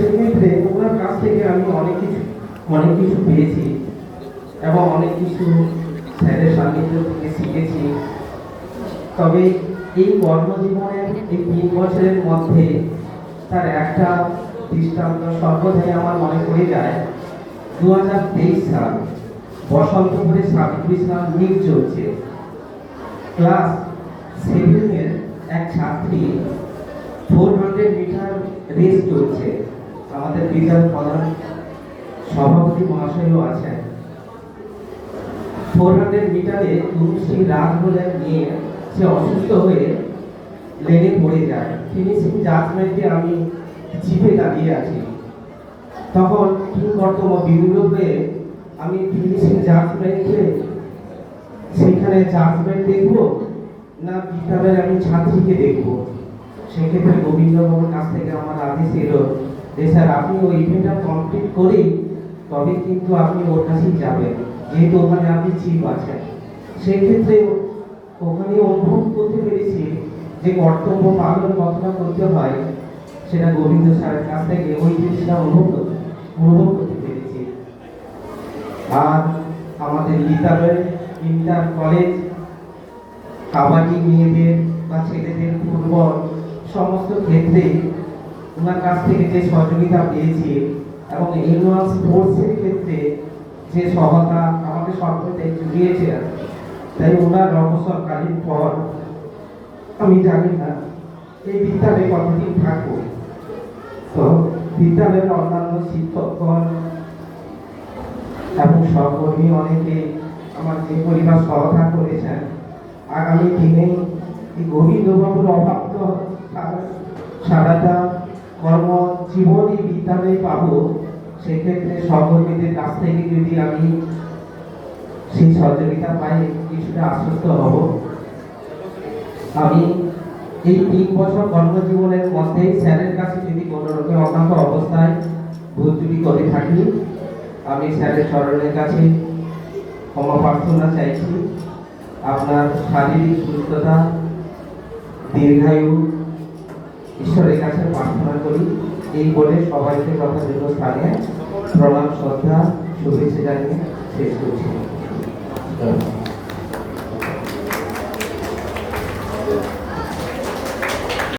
সেক্ষেত্রে ওনার কাছ থেকে আমি অনেক কিছু পেয়েছি এবং অনেক কিছু স্যারের সান্নিধ্য থেকে শিখেছি। তবে এই কর্মজীবনের এই 3 বছরের মধ্যে তার একটা দৃষ্টান্ত সর্বদাই আমার মনে পড়ে যায়। 2023 সাল বসন্তপুরে সাবিত্রী স্নান মিট চলছে। ক্লাস 7-এর এক ছাত্রী 400 মিটার রেস চলছে। আমাদের বিদ্যালয় প্রধান সভাপতি মহাশয়ও আছেন। 400 মিটারে তুলসী রাগ বলে নিয়ে সে অসুস্থ হয়ে লেনে পড়ে যায়। ফিনিশিং জাজমেন্টে আমি জিপে দাঁড়িয়ে আছি। তখন কিংকর্তব্য বিমূঢ় হয়ে আমি ফিনিশিং জাজমেন্টে সেখানে জাজমেন্ট দেখব না বিদ্যালয়ের আমি ছাত্রীকে দেখব। সেক্ষেত্রে গোবিন্দবাবুর কাছ থেকে আমার আদেশ এলো যে স্যার আপনি ওই ইভেন্টটা কমপ্লিট করেই তবে কিন্তু আপনি ওর কাছেই যাবেন, যেহেতু ওখানে আপনি চিফ আছেন। সেক্ষেত্রে ওখানে অনুভব করতে পেরেছি যে কর্তব্য পালন কতটা করতে হয়, সেটা গোবিন্দ স্যারের কাছ থেকে ওই জিনিসটা অনুভব করতে পেরেছি। আর আমাদের বিদ্যালয়ের ইন্টার কলেজ কাবাডি মেয়েদের বা ছেলেদের ফুটবল সমস্ত ক্ষেত্রে ওনার কাছ থেকে যে সহযোগিতা পেয়েছি এবং অ্যানুয়াল স্পোর্টসের ক্ষেত্রে যে সহায়তা আমাকে সর্বদাই জুগিয়েছে, তাই ওনার অবসরকালীন পর আমি জানি না এই বিদ্যালয়ে কতদিন থাকবো। তো বিদ্যালয়ের অন্যান্য শিক্ষকগণ এবং সহকর্মী অনেকে আমার যে পরিবার সহায়তা করেছেন, আগামী দিনে এই গোবিন্দবাবুর অভাব তো সারাটা কর্মজীবন এই বিদ্যালয়ে পাবো। সেক্ষেত্রে সহকর্মীদের কাছ থেকে যদি আমি সেই সহযোগিতা পাই কিছুটা আশ্বস্ত হব। আমি এই 3 বছর কর্মজীবনের মধ্যে স্যারের কাছে যদি কোনো রকম অজ্ঞাত অবস্থায় ভুল ত্রুটি করে থাকি, আমি স্যারের চরণের কাছে ক্ষমা প্রার্থনা চাইছি। আপনার শারীরিক সুস্থতা, দীর্ঘায়ু ঈশ্বরের কাছে প্রার্থনা করি। এই বলে সবাইকে যথাযথ স্থানে প্রণাম, শ্রদ্ধা, শুভেচ্ছা জানিয়ে শেষ করছি।